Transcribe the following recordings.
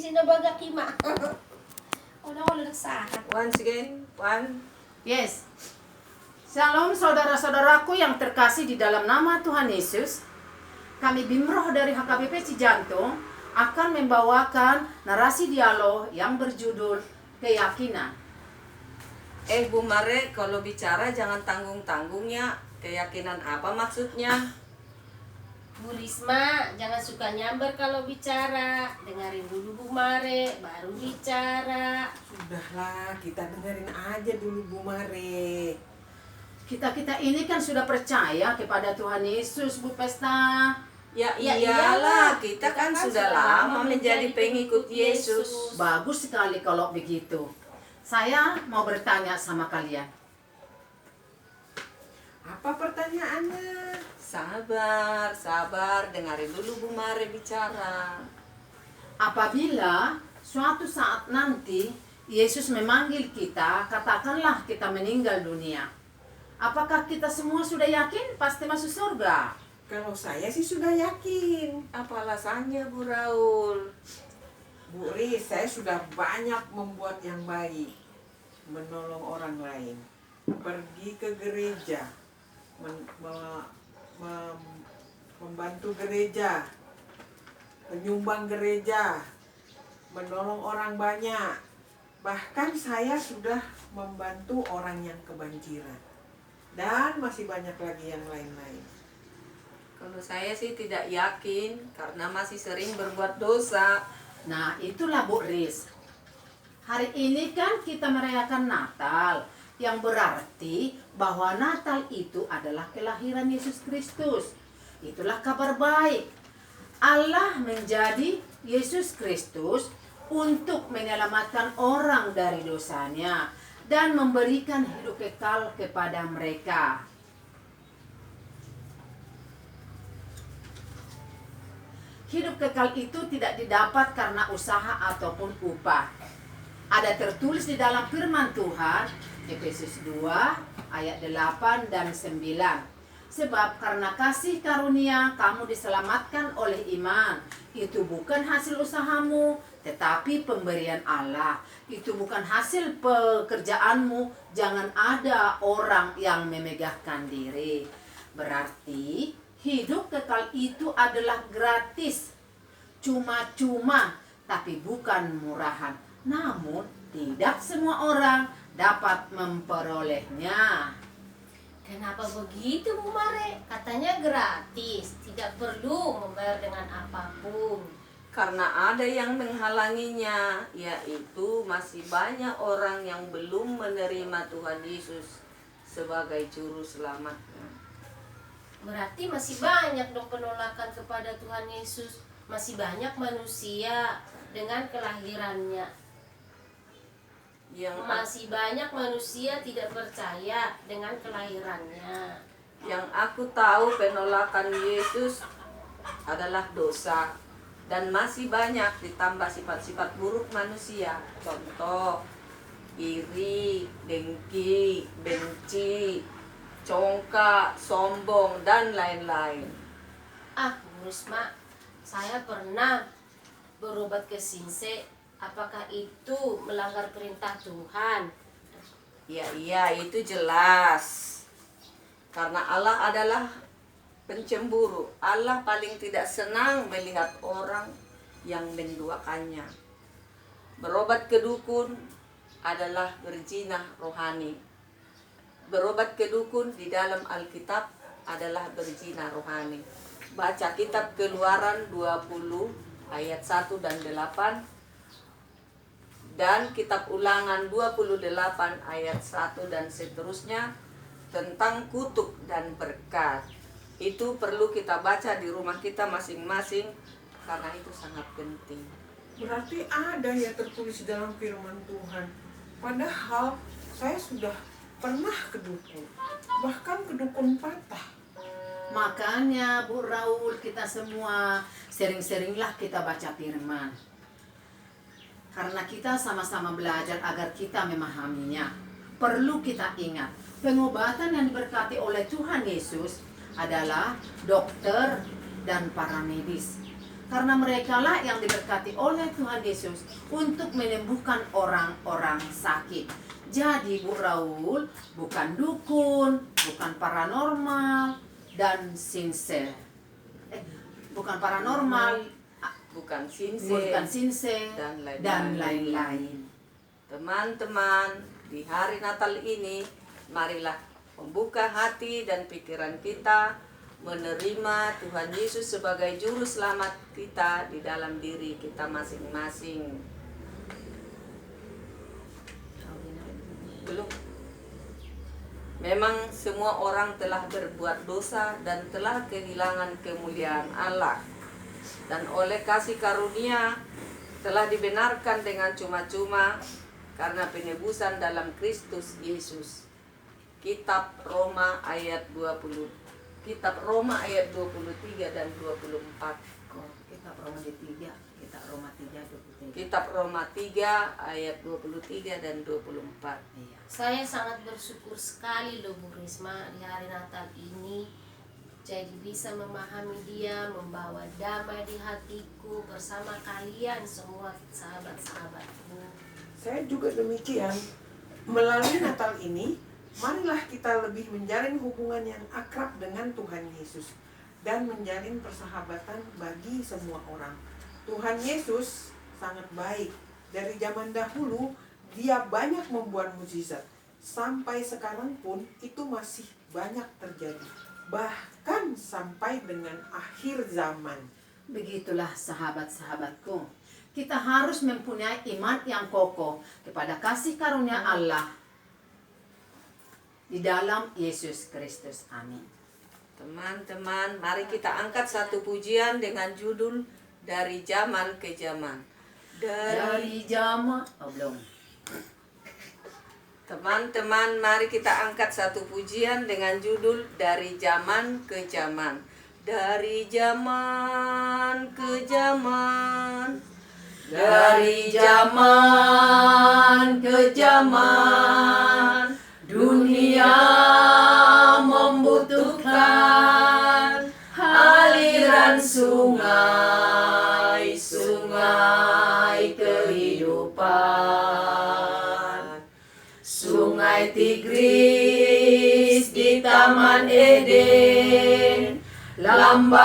sinabaga kima. Wala nagsahat. Once again, one. Yes. Shalom saudara-saudaraku yang terkasih di dalam nama Tuhan Yesus. Kami Bimroh dari HKBP Cijantung akan membawakan narasi dialog yang berjudul keyakinan. Bu Mare, kalau bicara jangan tanggung-tanggung ya. Keyakinan apa maksudnya? Bu Risma, jangan suka nyamber kalau bicara. Dengerin dulu Bu Mare, baru bicara. Sudahlah, kita dengerin aja dulu Bu Mare. Kita ini kan sudah percaya kepada Tuhan Yesus, Bu Pesta. Ya Ya iyalah, iyalah. kita kan sudah lama menjadi pengikut Yesus. Bagus sekali kalau begitu. Saya mau bertanya sama kalian. Apa pertanyaannya? Sabar, dengarin dulu Bu Mare bicara. Apabila suatu saat nanti Yesus memanggil kita, katakanlah kita meninggal dunia. Apakah kita semua sudah yakin pasti masuk surga? Kalau saya sih sudah yakin. Apa alasannya Bu Raul? Bu Riz, saya sudah banyak membuat yang baik. Menolong orang lain. Pergi ke gereja. Membantu gereja. Menyumbang gereja. Menolong orang banyak. Bahkan saya sudah membantu orang yang kebanjiran. Dan masih banyak lagi yang lain-lain. Kalau saya sih tidak yakin karena masih sering berbuat dosa. Nah, itulah Bu Riz. Hari ini kan kita merayakan Natal, yang berarti bahwa Natal itu adalah kelahiran Yesus Kristus. Itulah kabar baik. Allah menjadi Yesus Kristus untuk menyelamatkan orang dari dosanya dan memberikan hidup kekal kepada mereka. Hidup kekal itu tidak didapat karena usaha ataupun upah. Ada tertulis di dalam firman Tuhan, Efesus 2 ayat 8 dan 9. Sebab karena kasih karunia kamu diselamatkan oleh iman. Itu bukan hasil usahamu, tetapi pemberian Allah. Itu bukan hasil pekerjaanmu. Jangan ada orang yang memegahkan diri. Berarti hidup kekal itu adalah gratis, cuma-cuma, tapi bukan murahan. Namun, tidak semua orang dapat memperolehnya. Kenapa begitu Bu Mare? Katanya gratis, tidak perlu membayar dengan apapun. Karena ada yang menghalanginya, yaitu masih banyak orang yang belum menerima Tuhan Yesus sebagai juru selamatnya. Berarti masih banyak dong penolakan kepada Tuhan Yesus. Masih banyak manusia dengan kelahirannya. Masih banyak manusia tidak percaya dengan kelahirannya. Yang aku tahu penolakan Yesus adalah dosa. Dan masih banyak ditambah sifat-sifat buruk manusia. Contoh, iri, dengki, benci, congkak, sombong, dan lain-lain. Bu Risma, saya pernah berobat ke Sinse. Apakah itu melanggar perintah Tuhan? Iya, itu jelas. Karena Allah adalah pencemburu. Allah paling tidak senang melihat orang yang menduakannya. Berobat ke dukun adalah berzina rohani. Berobat ke dukun di dalam Alkitab adalah berzina rohani. Baca kitab Keluaran 20 ayat 1 dan 8 dan kitab Ulangan 28 ayat 1 dan seterusnya tentang kutuk dan berkat. Itu perlu kita baca di rumah kita masing-masing karena itu sangat penting. Berarti ada ya tertulis dalam firman Tuhan. Padahal saya sudah pernah ke dukun. Bahkan ke dukun patah. Makanya Bu Raul, kita semua sering-seringlah kita baca firman. Karena kita sama-sama belajar agar kita memahaminya. Perlu kita ingat, pengobatan yang diberkati oleh Tuhan Yesus adalah dokter dan para medis. karena merekalah yang diberkati oleh Tuhan Yesus untuk menyembuhkan orang-orang sakit. Jadi Bu Raul bukan dukun, bukan paranormal dan sinse. Bukan paranormal, bukan bukan sinse dan dan lain-lain. Teman-teman, di hari Natal ini marilah membuka hati dan pikiran kita menerima Tuhan Yesus sebagai juru selamat kita di dalam diri kita masing-masing. Belum. Memang semua orang telah berbuat dosa dan telah kehilangan kemuliaan Allah. Dan oleh kasih karunia telah dibenarkan dengan cuma-cuma karena penebusan dalam Kristus Yesus. Kitab Roma ayat 23 dan 24. Kitab Roma 3, Kitab Roma 3, 23. Kitab Roma 3 ayat 23 dan 24. Iya. Saya sangat bersyukur sekali loh Bu Risma di hari Natal ini. Jadi bisa memahami Dia, membawa damai di hatiku bersama kalian semua sahabat-sahabatku. Saya juga demikian. Melalui Natal ini, marilah kita lebih menjalin hubungan yang akrab dengan Tuhan Yesus dan menjalin persahabatan bagi semua orang. Tuhan Yesus sangat baik. Dari zaman dahulu, Dia banyak membuat mukjizat. Sampai sekarang pun itu masih banyak terjadi. Bahkan sampai dengan akhir zaman. Begitulah sahabat-sahabatku. Kita harus mempunyai iman yang kokoh kepada kasih karunia Allah di dalam Yesus Kristus. Amin. Teman-teman, mari kita angkat satu pujian dengan judul Dari Zaman ke Zaman. Dari zaman, belum. Teman-teman, mari kita angkat satu pujian dengan judul Dari Zaman ke Zaman. Dari zaman ke zaman, dari zaman ke zaman, dunia membutuhkan aliran sungai-sungai kehidupan. Sungai Tigris di Taman Eden, lambang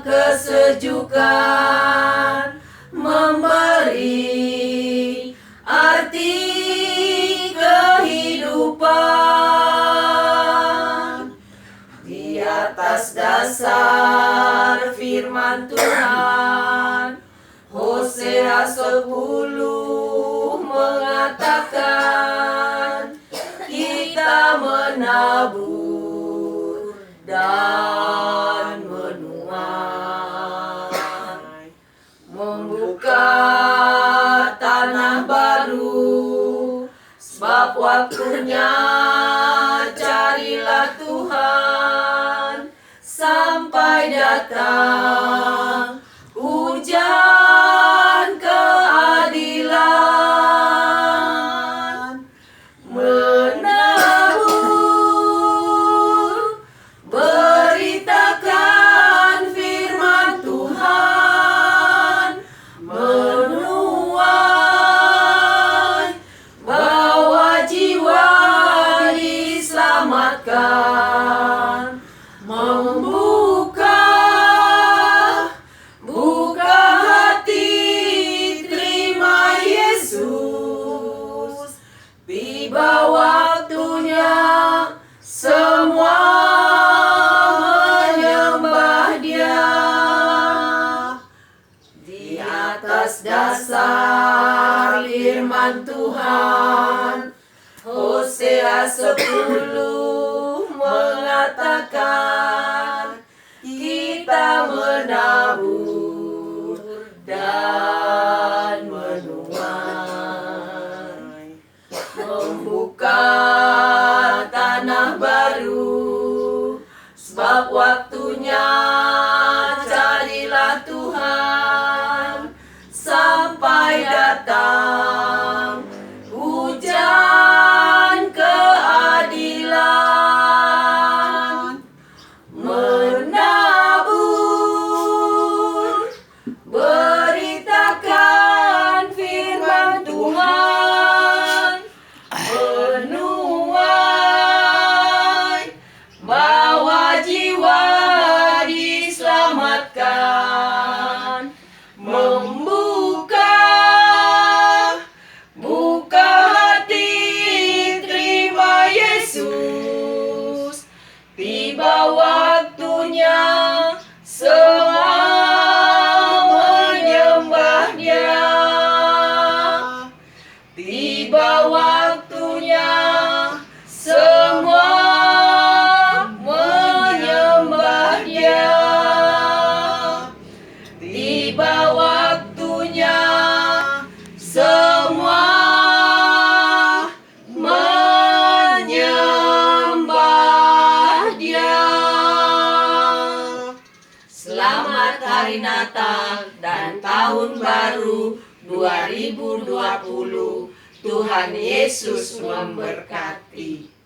kesejukan, memberi arti kehidupan. Di atas dasar firman Tuhan, Hosea 10 mengatakan, kita menabur dan menuai, membuka tanah baru, sebab waktunya carilah Tuhan sampai datang hujan keadilan, menabur, beritakan firman Tuhan, menuai, bawa jiwa diselamatkan, membuka, buka hati, terima Yesus. Tiba waktunya semua menyembah Dia. Di atas dasar firman Tuhan, Hosea 10 mengatakan, kita menabur dan menuai, membuka tanah baru, sebab waktunya carilah Tuhan sampai datang hujan keadilan, menabur, Natal dan Tahun Baru 2020. Tuhan Yesus memberkati.